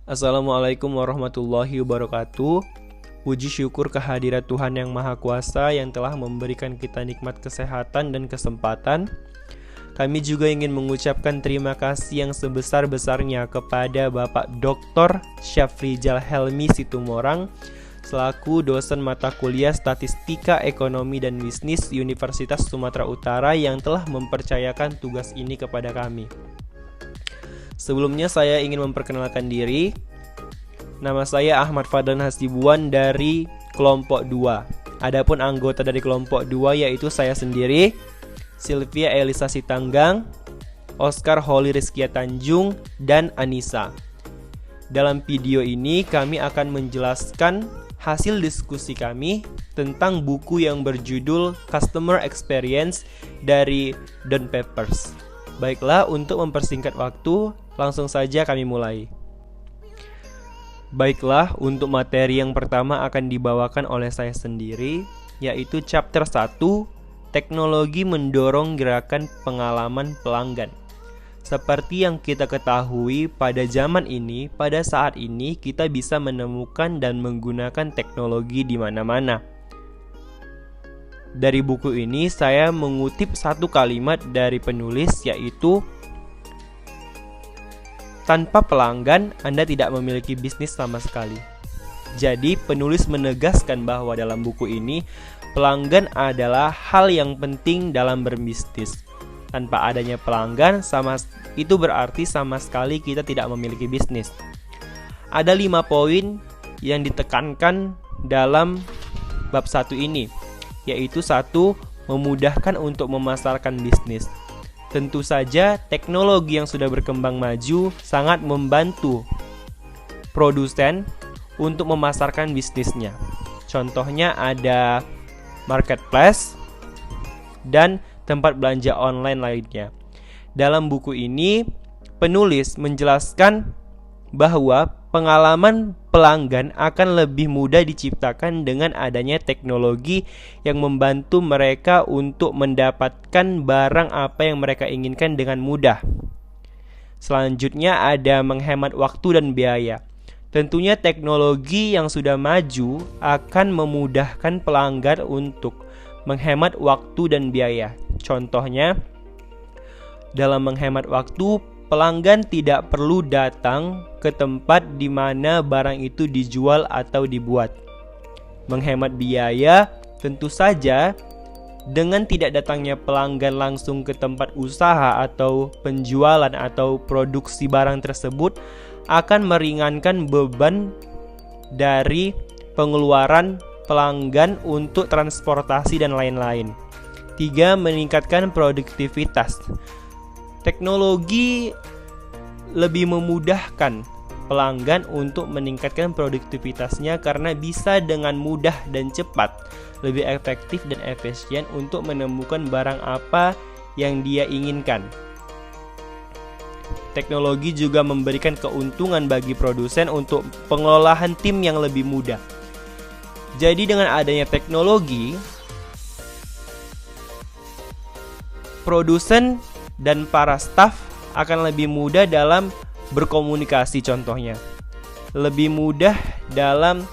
Assalamualaikum warahmatullahi wabarakatuh. Puji syukur kehadirat Tuhan Yang Maha Kuasa yang telah memberikan kita nikmat kesehatan dan kesempatan. Kami juga ingin mengucapkan terima kasih yang sebesar-besarnya kepada Bapak Dr. Syafrizal Helmi Situmorang selaku dosen mata kuliah Statistika Ekonomi dan Bisnis Universitas Sumatera Utara yang telah mempercayakan tugas ini kepada kami. Sebelumnya saya ingin memperkenalkan diri. Nama saya Ahmad Fadlan Hasibuan dari kelompok 2. Adapun anggota dari kelompok 2 yaitu saya sendiri, Sylvia Elisa Sitanggang, Oscar Holly Rizkia Tanjung, dan Anissa. Dalam video ini kami akan menjelaskan hasil diskusi kami tentang buku yang berjudul Customer Experience dari Don Peppers. Baiklah, untuk mempersingkat waktu, langsung saja kami mulai. Baiklah, untuk materi yang pertama akan dibawakan oleh saya sendiri, yaitu chapter 1, Teknologi Mendorong Gerakan Pengalaman Pelanggan. Seperti yang kita ketahui, pada zaman ini, pada saat ini, kita bisa menemukan dan menggunakan teknologi di mana-mana. Dari buku ini, saya mengutip satu kalimat dari penulis, yaitu tanpa pelanggan, Anda tidak memiliki bisnis sama sekali. Jadi, penulis menegaskan bahwa dalam buku ini, pelanggan adalah hal yang penting dalam berbisnis. Tanpa adanya pelanggan, itu berarti sama sekali kita tidak memiliki bisnis. Ada 5 poin yang ditekankan dalam bab 1 ini, yaitu 1. Memudahkan untuk memasarkan bisnis. Tentu saja teknologi yang sudah berkembang maju sangat membantu produsen untuk memasarkan bisnisnya. Contohnya ada marketplace dan tempat belanja online lainnya. Dalam buku ini, penulis menjelaskan bahwa pengalaman pelanggan akan lebih mudah diciptakan dengan adanya teknologi yang membantu mereka untuk mendapatkan barang apa yang mereka inginkan dengan mudah. Selanjutnya ada menghemat waktu dan biaya. Tentunya teknologi yang sudah maju akan memudahkan pelanggan untuk menghemat waktu dan biaya. Contohnya, dalam menghemat waktu, pelanggan tidak perlu datang ke tempat di mana barang itu dijual atau dibuat. Menghemat biaya, tentu saja dengan tidak datangnya pelanggan langsung ke tempat usaha atau penjualan atau produksi barang tersebut akan meringankan beban dari pengeluaran pelanggan untuk transportasi dan lain-lain. 3. Meningkatkan produktivitas. Teknologi lebih memudahkan pelanggan untuk meningkatkan produktivitasnya karena bisa dengan mudah dan cepat, lebih efektif dan efisien untuk menemukan barang apa yang dia inginkan. Teknologi juga memberikan keuntungan bagi produsen untuk pengelolaan tim yang lebih mudah. Jadi dengan adanya teknologi, produsen dan para staf akan lebih mudah dalam berkomunikasi, contohnya lebih mudah dalam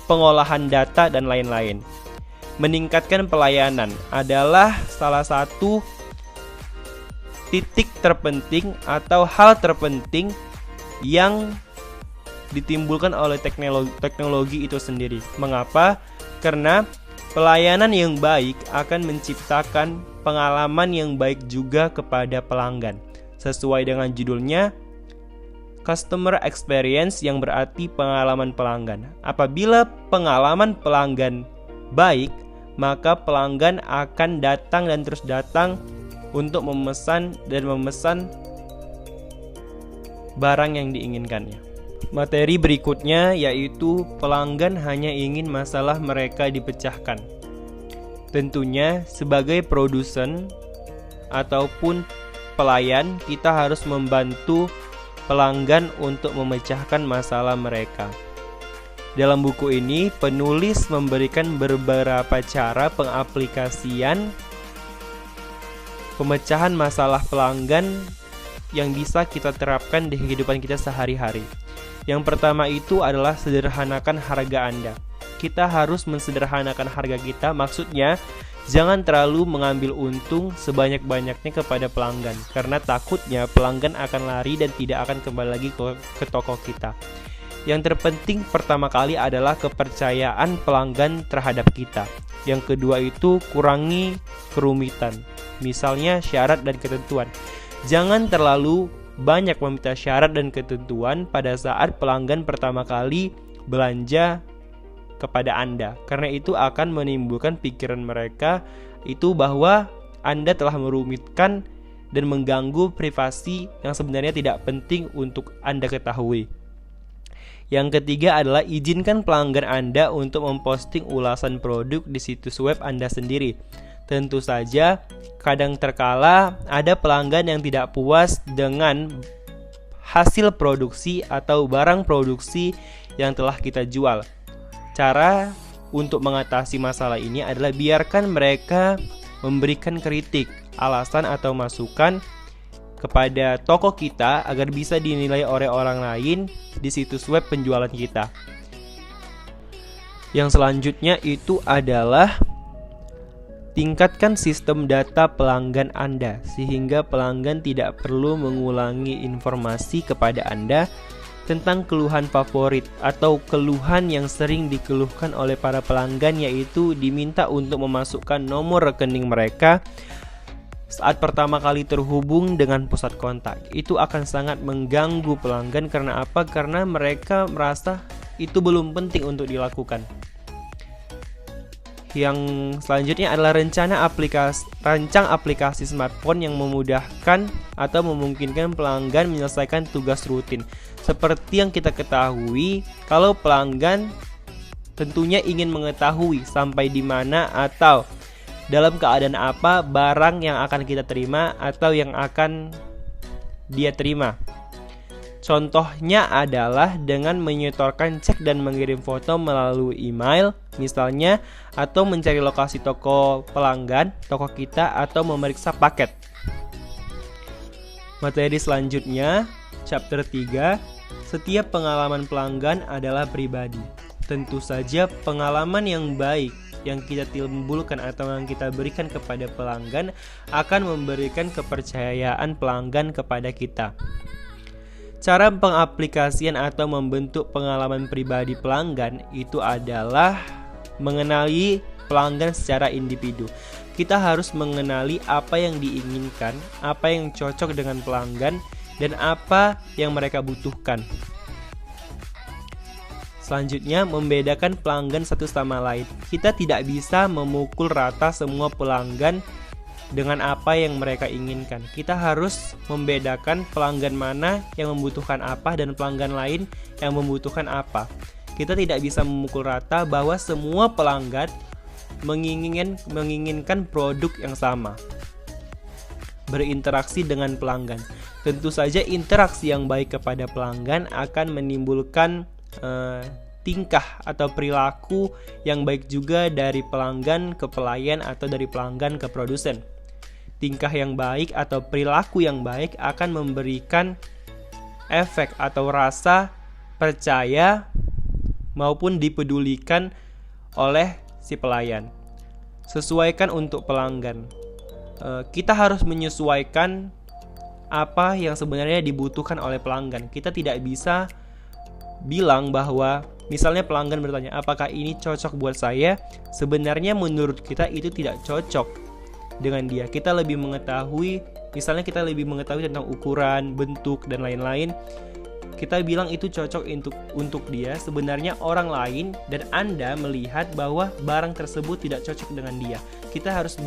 pengolahan data dan lain-lain. Meningkatkan pelayanan adalah salah satu titik terpenting atau hal terpenting yang ditimbulkan oleh teknologi itu sendiri. Mengapa? Karena pelayanan yang baik akan menciptakan pengalaman yang baik juga kepada pelanggan. Sesuai dengan judulnya, Customer Experience, yang berarti pengalaman pelanggan. Apabila pengalaman pelanggan baik, maka pelanggan akan datang dan terus datang untuk memesan barang yang diinginkannya. Materi berikutnya yaitu pelanggan hanya ingin masalah mereka dipecahkan. Tentunya sebagai produsen ataupun pelayan, kita harus membantu pelanggan untuk memecahkan masalah mereka. Dalam buku ini, penulis memberikan beberapa cara pengaplikasian pemecahan masalah pelanggan yang bisa kita terapkan di kehidupan kita sehari-hari. Yang pertama itu adalah sederhanakan harga Anda. Kita harus mensederhanakan harga kita, maksudnya jangan terlalu mengambil untung sebanyak-banyaknya kepada pelanggan, karena takutnya pelanggan akan lari dan tidak akan kembali lagi ke toko kita. Yang terpenting pertama kali adalah kepercayaan pelanggan terhadap kita. Yang kedua itu kurangi kerumitan, misalnya syarat dan ketentuan. Jangan terlalu banyak meminta syarat dan ketentuan pada saat pelanggan pertama kali belanja kepada Anda, karena itu akan menimbulkan pikiran mereka itu bahwa Anda telah merumitkan dan mengganggu privasi yang sebenarnya tidak penting untuk Anda ketahui. Yang ketiga adalah izinkan pelanggan Anda untuk memposting ulasan produk di situs web Anda sendiri. Tentu saja, kadang terkala ada pelanggan yang tidak puas dengan hasil produksi atau barang produksi yang telah kita jual. Cara untuk mengatasi masalah ini adalah biarkan mereka memberikan kritik, alasan atau masukan kepada toko kita agar bisa dinilai oleh orang lain di situs web penjualan kita. Yang selanjutnya itu adalah tingkatkan sistem data pelanggan Anda sehingga pelanggan tidak perlu mengulangi informasi kepada Anda tentang keluhan favorit atau keluhan yang sering dikeluhkan oleh para pelanggan, yaitu diminta untuk memasukkan nomor rekening mereka saat pertama kali terhubung dengan pusat kontak. Itu akan sangat mengganggu pelanggan. Karena apa? Karena mereka merasa itu belum penting untuk dilakukan. Yang selanjutnya adalah rancang aplikasi smartphone yang memudahkan atau memungkinkan pelanggan menyelesaikan tugas rutin. Seperti yang kita ketahui, kalau pelanggan tentunya ingin mengetahui sampai di mana atau dalam keadaan apa barang yang akan kita terima atau yang akan dia terima. Contohnya adalah dengan menyetorkan cek dan mengirim foto melalui email misalnya, atau mencari lokasi toko pelanggan, toko kita, atau memeriksa paket. Materi selanjutnya, chapter 3, setiap pengalaman pelanggan adalah pribadi. Tentu saja pengalaman yang baik yang kita timbulkan atau yang kita berikan kepada pelanggan akan memberikan kepercayaan pelanggan kepada kita. Cara pengaplikasian atau membentuk pengalaman pribadi pelanggan itu adalah mengenali pelanggan secara individu. Kita harus mengenali apa yang diinginkan, apa yang cocok dengan pelanggan, dan apa yang mereka butuhkan. Selanjutnya, membedakan pelanggan satu sama lain. Kita tidak bisa memukul rata semua pelanggan dengan apa yang mereka inginkan. Kita harus membedakan pelanggan mana yang membutuhkan apa dan pelanggan lain yang membutuhkan apa. Kita tidak bisa memukul rata bahwa semua pelanggan menginginkan produk yang sama. Berinteraksi dengan pelanggan. Tentu saja interaksi yang baik kepada pelanggan akan menimbulkan tingkah atau perilaku yang baik juga dari pelanggan ke pelayan atau dari pelanggan ke produsen. Tingkah yang baik atau perilaku yang baik akan memberikan efek atau rasa percaya maupun dipedulikan oleh si pelayan. Sesuaikan untuk pelanggan. Kita harus menyesuaikan apa yang sebenarnya dibutuhkan oleh pelanggan. Kita tidak bisa bilang bahwa misalnya pelanggan bertanya, apakah ini cocok buat saya? Sebenarnya menurut kita itu tidak cocok dengan dia. Kita lebih mengetahui, misalnya kita lebih mengetahui tentang ukuran, bentuk, dan lain-lain. Kita bilang itu cocok untuk dia. Sebenarnya orang lain dan Anda melihat bahwa barang tersebut tidak cocok dengan dia. Kita harus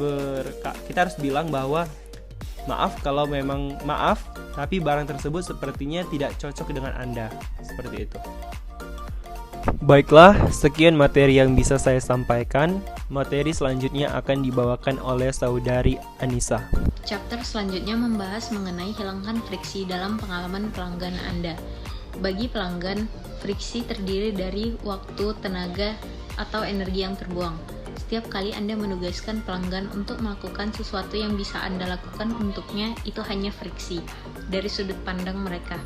bilang bahwa maaf, tapi barang tersebut sepertinya tidak cocok dengan Anda. Seperti itu. Baiklah, sekian materi yang bisa saya sampaikan. Materi selanjutnya akan dibawakan oleh saudari Anissa. Chapter selanjutnya membahas mengenai hilangkan friksi dalam pengalaman pelanggan Anda. Bagi pelanggan, friksi terdiri dari waktu, tenaga, atau energi yang terbuang. Setiap kali Anda menugaskan pelanggan untuk melakukan sesuatu yang bisa Anda lakukan untuknya, itu hanya friksi dari sudut pandang mereka.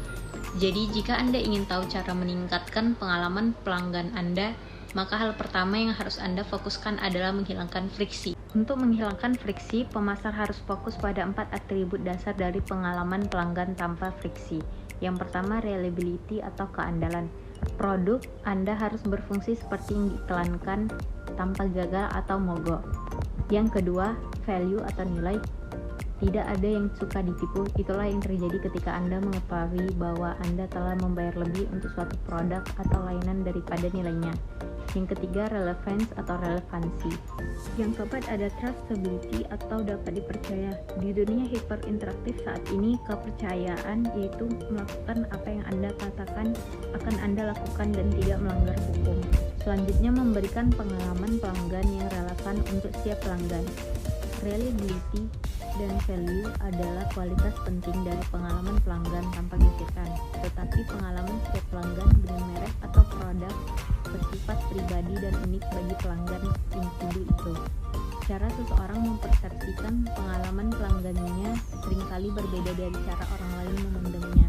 Jadi, jika Anda ingin tahu cara meningkatkan pengalaman pelanggan Anda, maka hal pertama yang harus Anda fokuskan adalah menghilangkan friksi. Untuk menghilangkan friksi, pemasar harus fokus pada 4 atribut dasar dari pengalaman pelanggan tanpa friksi. Yang pertama, reliability atau keandalan. Produk Anda harus berfungsi seperti yang diiklankan tanpa gagal atau mogok. Yang kedua, value atau nilai. Tidak ada yang suka ditipu. Itulah yang terjadi ketika Anda mengetahui bahwa Anda telah membayar lebih untuk suatu produk atau layanan daripada nilainya. Yang ketiga, relevance atau relevansi. Yang keempat ada trustability atau dapat dipercaya. Di dunia hyper-interaktif saat ini, kepercayaan yaitu melakukan apa yang Anda katakan akan Anda lakukan dan tidak melanggar hukum. Selanjutnya, memberikan pengalaman pelanggan yang relevan untuk setiap pelanggan. Reliability dan value adalah kualitas penting dari pengalaman pelanggan tanpa gesekan, tetapi pengalaman setiap pelanggan dengan merek atau produk bersifat pribadi dan unik bagi pelanggan individu itu. Cara seseorang mempersepsikan pengalaman pelanggannya seringkali berbeda dari cara orang lain memandangnya.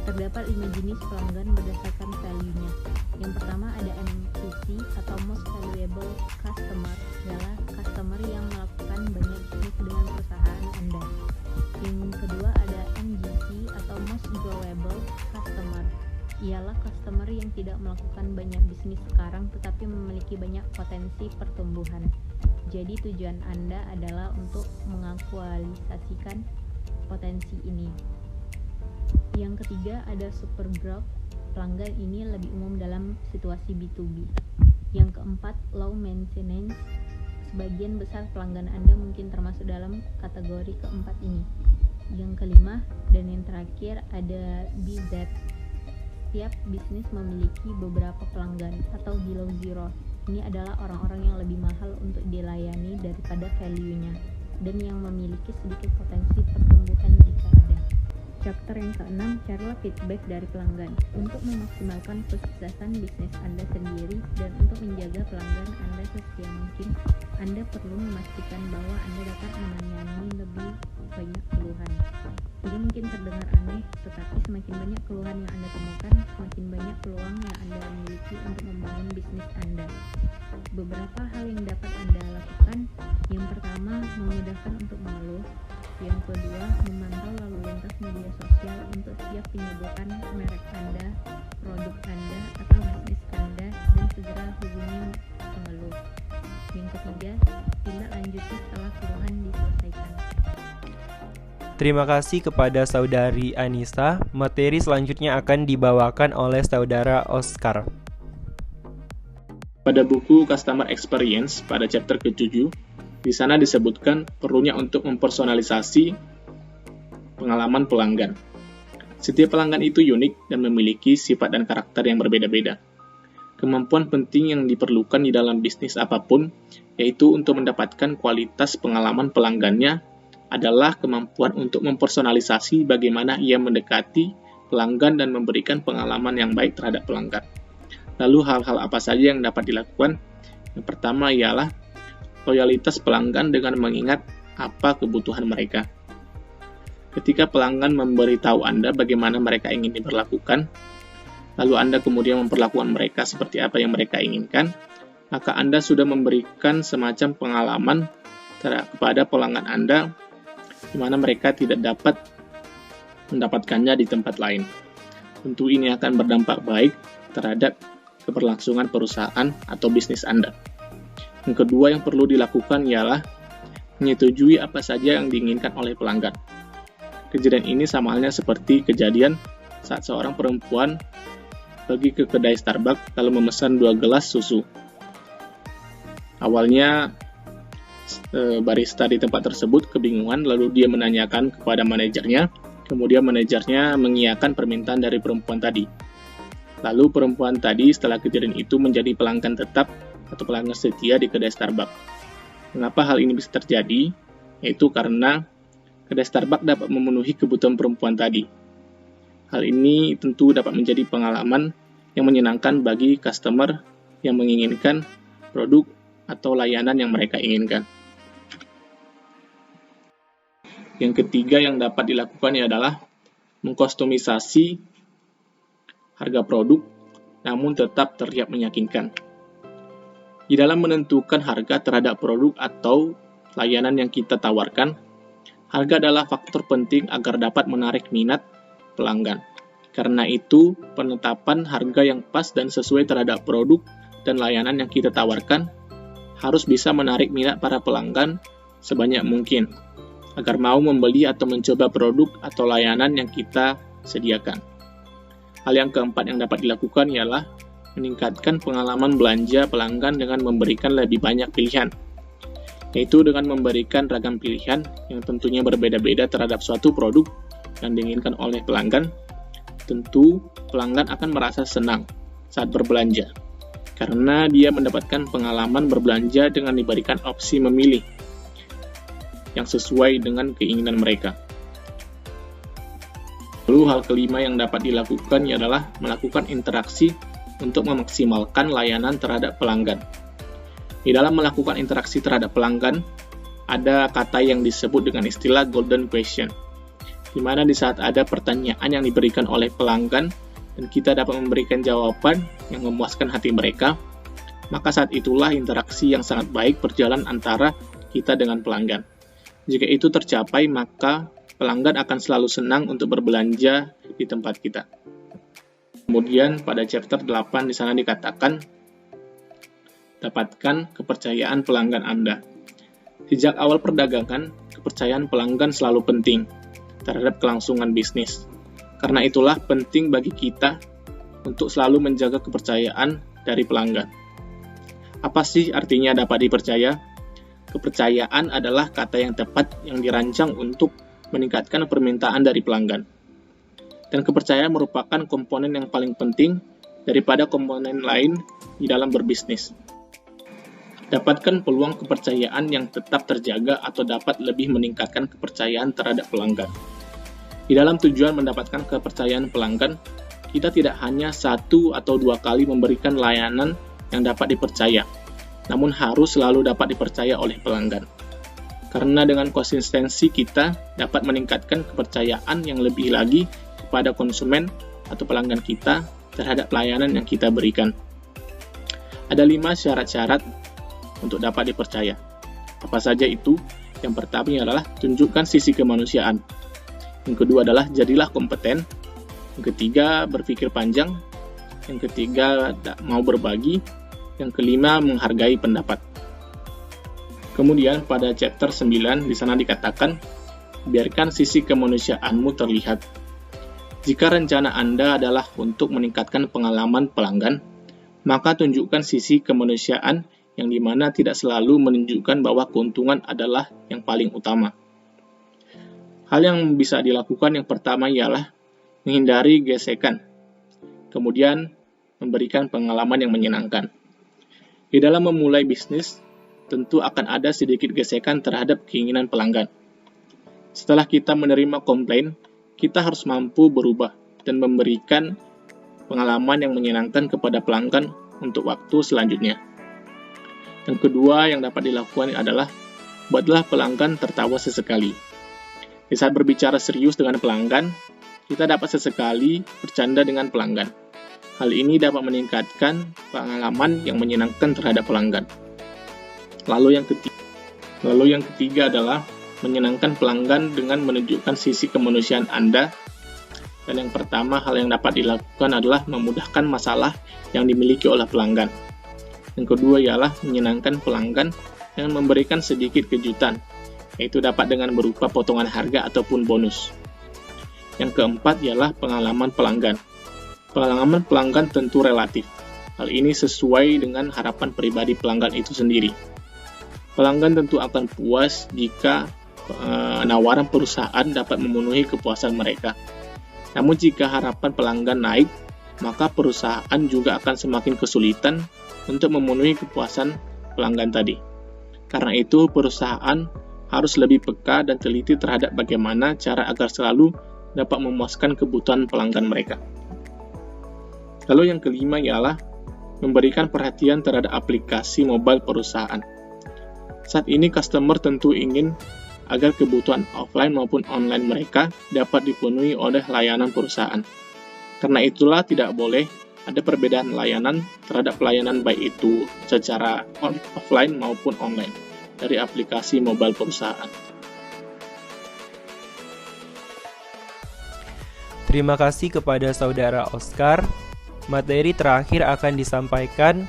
Terdapat 5 jenis pelanggan berdasarkan value-nya. Yang pertama ada MVC atau Most Valuable Customer, adalah customer yang melakukan banyak bisnis dengan perusahaan Anda. Yang kedua ada MGC atau Most Growable Customer, ialah customer yang tidak melakukan banyak bisnis sekarang tetapi memiliki banyak potensi pertumbuhan. Jadi tujuan Anda adalah untuk mengaktualisasikan potensi ini. Yang ketiga ada super growth. Pelanggan ini lebih umum dalam situasi B2B. Yang keempat, low maintenance. Sebagian besar pelanggan Anda mungkin termasuk dalam kategori keempat ini. Yang kelima dan yang terakhir ada BZ. Setiap bisnis memiliki beberapa pelanggan atau below zero. Ini adalah orang-orang yang lebih mahal untuk dilayani daripada value-nya dan yang memiliki sedikit potensi pertumbuhan jika ada. Chapter yang ke-6, carilah feedback dari pelanggan. Untuk memaksimalkan kesuksesan bisnis Anda sendiri dan untuk menjaga pelanggan Anda sesetia mungkin, Anda perlu memastikan bahwa Anda dapat menangani lebih banyak keluhan. Ini mungkin terdengar aneh, tetapi semakin banyak keluhan yang Anda temukan, semakin banyak peluang yang Anda miliki untuk membangun bisnis Anda. Beberapa hal yang dapat Anda lakukan, yang pertama, memudahkan untuk mengeluh. Yang kedua, memantau lalu lintas media sosial untuk setiap penyebutan merek Anda, produk Anda, atau bisnis Anda, dan segera hubungi pengeluh. Yang ketiga, tindak lanjuti setelah keluhan diselesaikan. Terima kasih kepada Saudari Anissa. Materi selanjutnya akan dibawakan oleh Saudara Oscar. Pada buku Customer Experience pada chapter ke-7, di sana disebutkan perlunya untuk mempersonalisasi pengalaman pelanggan. Setiap pelanggan itu unik dan memiliki sifat dan karakter yang berbeda-beda. Kemampuan penting yang diperlukan di dalam bisnis apapun, yaitu untuk mendapatkan kualitas pengalaman pelanggannya, adalah kemampuan untuk mempersonalisasi bagaimana ia mendekati pelanggan dan memberikan pengalaman yang baik terhadap pelanggan. Lalu hal-hal apa saja yang dapat dilakukan? Yang pertama ialah loyalitas pelanggan dengan mengingat apa kebutuhan mereka. Ketika pelanggan memberitahu Anda bagaimana mereka ingin diperlakukan, lalu Anda kemudian memperlakukan mereka seperti apa yang mereka inginkan, maka Anda sudah memberikan semacam pengalaman kepada pelanggan Anda di mana mereka tidak dapat mendapatkannya di tempat lain. Tentu ini akan berdampak baik terhadap keberlangsungan perusahaan atau bisnis Anda. Yang kedua yang perlu dilakukan ialah menyetujui apa saja yang diinginkan oleh pelanggan. Kejadian ini sama halnya seperti kejadian saat seorang perempuan pergi ke kedai Starbucks lalu memesan 2 gelas susu. Awalnya barista di tempat tersebut kebingungan, lalu dia menanyakan kepada manajernya, kemudian manajernya mengiyakan permintaan dari perempuan tadi. Lalu perempuan tadi setelah kejadian itu menjadi pelanggan tetap atau pelanggan setia di kedai Starbucks. Mengapa hal ini bisa terjadi? Yaitu karena kedai Starbucks dapat memenuhi kebutuhan perempuan tadi. Hal ini tentu dapat menjadi pengalaman yang menyenangkan bagi customer yang menginginkan produk atau layanan yang mereka inginkan. Yang ketiga yang dapat dilakukan adalah mengkostumisasi harga produk, namun tetap terlihat meyakinkan. Di dalam menentukan harga terhadap produk atau layanan yang kita tawarkan, harga adalah faktor penting agar dapat menarik minat pelanggan. Karena itu, penetapan harga yang pas dan sesuai terhadap produk dan layanan yang kita tawarkan harus bisa menarik minat para pelanggan sebanyak mungkin, agar mau membeli atau mencoba produk atau layanan yang kita sediakan. Hal yang keempat yang dapat dilakukan ialah meningkatkan pengalaman belanja pelanggan dengan memberikan lebih banyak pilihan, yaitu dengan memberikan ragam pilihan yang tentunya berbeda-beda terhadap suatu produk yang diinginkan oleh pelanggan. Tentu, pelanggan akan merasa senang saat berbelanja, karena dia mendapatkan pengalaman berbelanja dengan diberikan opsi memilih yang sesuai dengan keinginan mereka. Lalu hal kelima yang dapat dilakukan adalah melakukan interaksi untuk memaksimalkan layanan terhadap pelanggan. Di dalam melakukan interaksi terhadap pelanggan, ada kata yang disebut dengan istilah golden question, di mana di saat ada pertanyaan yang diberikan oleh pelanggan dan kita dapat memberikan jawaban yang memuaskan hati mereka, maka saat itulah interaksi yang sangat baik berjalan antara kita dengan pelanggan. Jika itu tercapai, maka pelanggan akan selalu senang untuk berbelanja di tempat kita. Kemudian pada chapter 8 di sana dikatakan, dapatkan kepercayaan pelanggan Anda. Sejak awal perdagangan, kepercayaan pelanggan selalu penting terhadap kelangsungan bisnis. Karena itulah penting bagi kita untuk selalu menjaga kepercayaan dari pelanggan. Apa sih artinya dapat dipercaya? Kepercayaan adalah kata yang tepat yang dirancang untuk meningkatkan permintaan dari pelanggan. Dan kepercayaan merupakan komponen yang paling penting daripada komponen lain di dalam berbisnis. Dapatkan peluang kepercayaan yang tetap terjaga atau dapat lebih meningkatkan kepercayaan terhadap pelanggan. Di dalam tujuan mendapatkan kepercayaan pelanggan, kita tidak hanya 1 atau 2 kali memberikan layanan yang dapat dipercaya, namun harus selalu dapat dipercaya oleh pelanggan. Karena dengan konsistensi kita dapat meningkatkan kepercayaan yang lebih lagi kepada konsumen atau pelanggan kita terhadap layanan yang kita berikan. Ada 5 syarat-syarat untuk dapat dipercaya. Apa saja itu? Yang pertama adalah tunjukkan sisi kemanusiaan. Yang kedua adalah jadilah kompeten. Yang ketiga, berpikir panjang. Yang ketiga, mau berbagi. Yang kelima, menghargai pendapat. Kemudian pada chapter 9 di sana dikatakan, biarkan sisi kemanusiaanmu terlihat. Jika rencana Anda adalah untuk meningkatkan pengalaman pelanggan, maka tunjukkan sisi kemanusiaan yang dimana tidak selalu menunjukkan bahwa keuntungan adalah yang paling utama. Hal yang bisa dilakukan yang pertama ialah menghindari gesekan, kemudian memberikan pengalaman yang menyenangkan. Di dalam memulai bisnis, tentu akan ada sedikit gesekan terhadap keinginan pelanggan. Setelah kita menerima komplain, kita harus mampu berubah dan memberikan pengalaman yang menyenangkan kepada pelanggan untuk waktu selanjutnya. Yang kedua yang dapat dilakukan adalah buatlah pelanggan tertawa sesekali. Di saat berbicara serius dengan pelanggan, kita dapat sesekali bercanda dengan pelanggan. Hal ini dapat meningkatkan pengalaman yang menyenangkan terhadap pelanggan. Lalu yang ketiga adalah menyenangkan pelanggan dengan menunjukkan sisi kemanusiaan Anda. Dan yang pertama, hal yang dapat dilakukan adalah memudahkan masalah yang dimiliki oleh pelanggan. Yang kedua ialah menyenangkan pelanggan dengan memberikan sedikit kejutan, yaitu dapat dengan berupa potongan harga ataupun bonus. Yang keempat ialah pengalaman pelanggan. Pengalaman pelanggan tentu relatif. Hal ini sesuai dengan harapan pribadi pelanggan itu sendiri. Pelanggan tentu akan puas jika penawaran perusahaan dapat memenuhi kepuasan mereka. Namun jika harapan pelanggan naik, maka perusahaan juga akan semakin kesulitan untuk memenuhi kepuasan pelanggan tadi. Karena itu, perusahaan harus lebih peka dan teliti terhadap bagaimana cara agar selalu dapat memuaskan kebutuhan pelanggan mereka. Lalu yang kelima ialah memberikan perhatian terhadap aplikasi mobile perusahaan. Saat ini customer tentu ingin agar kebutuhan offline maupun online mereka dapat dipenuhi oleh layanan perusahaan. Karena itulah tidak boleh ada perbedaan layanan terhadap pelayanan baik itu secara offline maupun online dari aplikasi mobile perusahaan. Terima kasih kepada Saudara Oscar. Materi terakhir akan disampaikan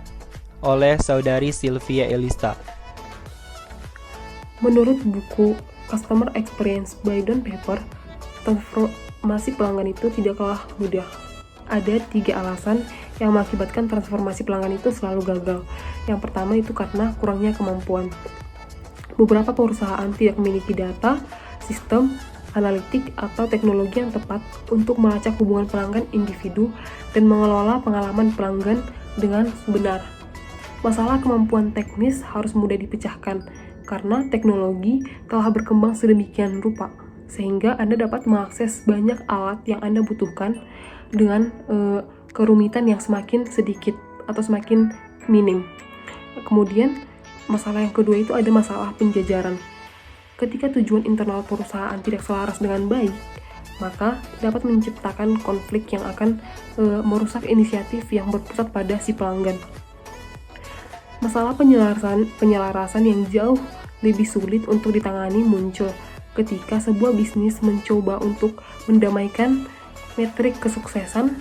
oleh Saudari Sylvia Elista. Menurut buku Customer Experience by Don Pepper, transformasi pelanggan itu tidaklah mudah. Ada 3 alasan yang mengakibatkan transformasi pelanggan itu selalu gagal. Yang pertama itu karena kurangnya kemampuan. Beberapa perusahaan tidak memiliki data, sistem, analitik, atau teknologi yang tepat untuk melacak hubungan pelanggan individu dan mengelola pengalaman pelanggan dengan benar. Masalah kemampuan teknis harus mudah dipecahkan karena teknologi telah berkembang sedemikian rupa sehingga Anda dapat mengakses banyak alat yang Anda butuhkan dengan kerumitan yang semakin sedikit atau semakin minim. Kemudian masalah yang kedua itu ada masalah penjajaran. Ketika tujuan internal perusahaan tidak selaras dengan baik, maka dapat menciptakan konflik yang akan merusak inisiatif yang berpusat pada si pelanggan. Masalah penyelarasan yang jauh lebih sulit untuk ditangani muncul ketika sebuah bisnis mencoba untuk mendamaikan metrik kesuksesan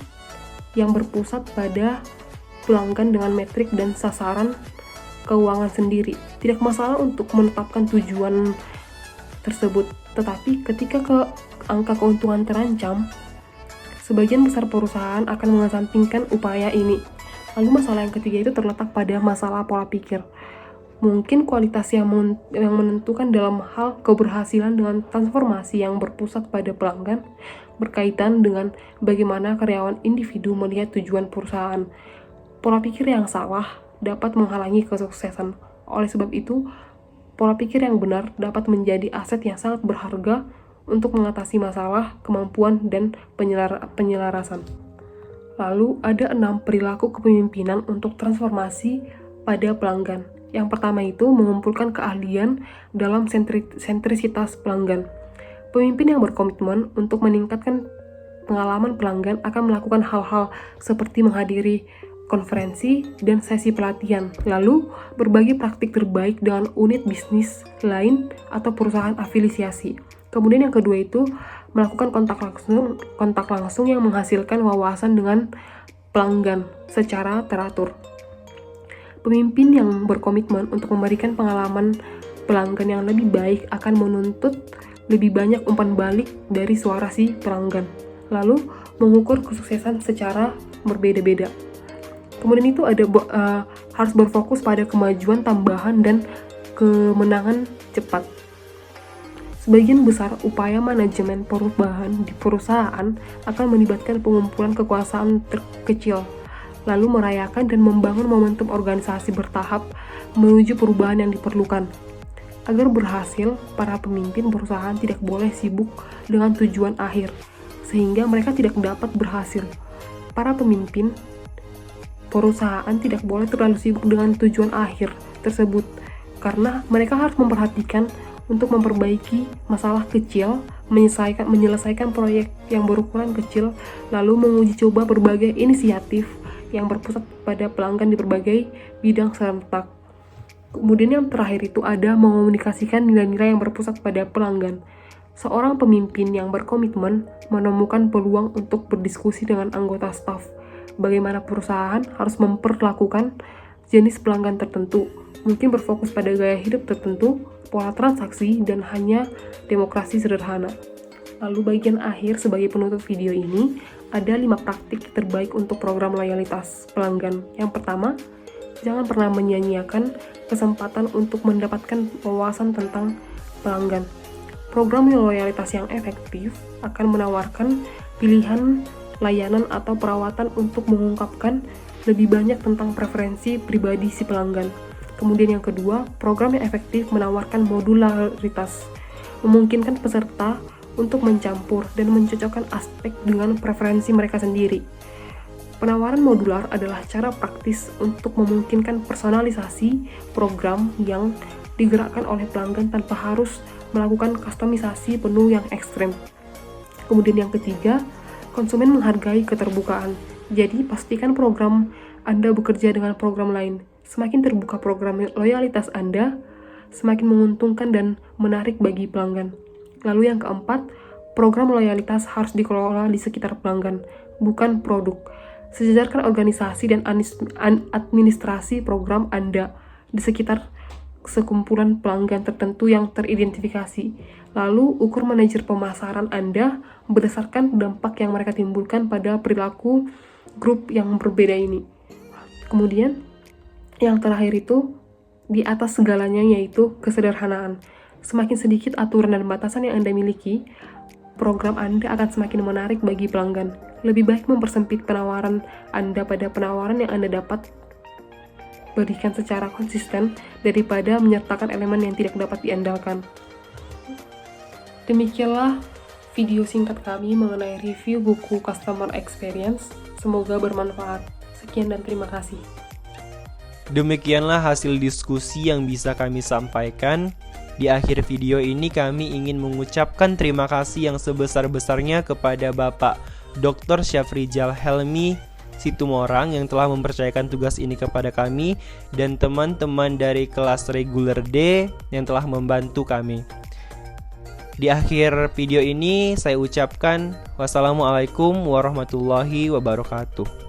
yang berpusat pada pelanggan dengan metrik dan sasaran keuangan sendiri. Tidak masalah untuk menetapkan tujuan tersebut, tetapi ketika angka keuntungan terancam, sebagian besar perusahaan akan mengesampingkan upaya ini. Lalu masalah yang ketiga itu terletak pada masalah pola pikir. Mungkin kualitas yang menentukan dalam hal keberhasilan dengan transformasi yang berpusat pada pelanggan berkaitan dengan bagaimana karyawan individu melihat tujuan perusahaan. Pola pikir yang salah dapat menghalangi kesuksesan. Oleh sebab itu, pola pikir yang benar dapat menjadi aset yang sangat berharga untuk mengatasi masalah, kemampuan, dan penyelarasan. Lalu ada 6 perilaku kepemimpinan untuk transformasi pada pelanggan. Yang pertama itu mengumpulkan keahlian dalam sentrisitas pelanggan. Pemimpin yang berkomitmen untuk meningkatkan pengalaman pelanggan akan melakukan hal-hal seperti menghadiri konferensi dan sesi pelatihan, lalu berbagi praktik terbaik dengan unit bisnis lain atau perusahaan afiliasi. Kemudian yang kedua itu melakukan kontak langsung yang menghasilkan wawasan dengan pelanggan secara teratur. Pemimpin yang berkomitmen untuk memberikan pengalaman pelanggan yang lebih baik akan menuntut lebih banyak umpan balik dari suara si pelanggan, lalu mengukur kesuksesan secara berbeda-beda. Kemudian itu harus berfokus pada kemajuan tambahan dan kemenangan cepat. Sebagian besar upaya manajemen perubahan di perusahaan akan melibatkan pengumpulan kekuasaan terkecil, lalu merayakan dan membangun momentum organisasi bertahap menuju perubahan yang diperlukan. Agar berhasil, para pemimpin perusahaan tidak boleh sibuk dengan tujuan akhir, sehingga mereka tidak dapat berhasil. Para pemimpin perusahaan tidak boleh terlalu sibuk dengan tujuan akhir tersebut, karena mereka harus memperhatikan untuk memperbaiki masalah kecil, menyelesaikan proyek yang berukuran kecil, lalu menguji coba berbagai inisiatif yang berpusat pada pelanggan di berbagai bidang serentak. Kemudian yang terakhir itu ada mengomunikasikan nilai-nilai yang berpusat pada pelanggan. Seorang pemimpin yang berkomitmen menemukan peluang untuk berdiskusi dengan anggota staf bagaimana perusahaan harus memperlakukan jenis pelanggan tertentu, mungkin berfokus pada gaya hidup tertentu, pola transaksi, dan hanya demokrasi sederhana. Lalu bagian akhir sebagai penutup video ini, ada 5 praktik terbaik untuk program loyalitas pelanggan. Yang pertama, jangan pernah menyia-nyiakan kesempatan untuk mendapatkan wawasan tentang pelanggan. Program loyalitas yang efektif akan menawarkan pilihan layanan atau perawatan untuk mengungkapkan lebih banyak tentang preferensi pribadi si pelanggan. Kemudian yang kedua, program yang efektif menawarkan modularitas, memungkinkan peserta untuk mencampur dan mencocokkan aspek dengan preferensi mereka sendiri. Penawaran modular adalah cara praktis untuk memungkinkan personalisasi program yang digerakkan oleh pelanggan tanpa harus melakukan kustomisasi penuh yang ekstrem. Kemudian yang ketiga, Konsumen menghargai keterbukaan. Jadi, pastikan program Anda bekerja dengan program lain. Semakin terbuka program loyalitas Anda, semakin menguntungkan dan menarik bagi pelanggan. Lalu yang keempat, program loyalitas harus dikelola di sekitar pelanggan, bukan produk. Sejajarkan organisasi dan administrasi program Anda di sekitar sekumpulan pelanggan tertentu yang teridentifikasi. Lalu, ukur manajer pemasaran Anda berdasarkan dampak yang mereka timbulkan pada perilaku grup yang berbeda ini. Kemudian, yang terakhir itu, di atas segalanya yaitu kesederhanaan. Semakin sedikit aturan dan batasan yang Anda miliki, program Anda akan semakin menarik bagi pelanggan. Lebih baik mempersempit penawaran Anda pada penawaran yang Anda dapat berikan secara konsisten daripada menyertakan elemen yang tidak dapat diandalkan. Demikianlah video singkat kami mengenai review buku Customer Experience. Semoga bermanfaat. Sekian dan terima kasih. Demikianlah hasil diskusi yang bisa kami sampaikan. Di akhir video ini kami ingin mengucapkan terima kasih yang sebesar-besarnya kepada Bapak Dr. Syafrizal Helmi Situmorang yang telah mempercayakan tugas ini kepada kami dan teman-teman dari kelas reguler D yang telah membantu kami. Di akhir video ini saya ucapkan wassalamualaikum warahmatullahi wabarakatuh.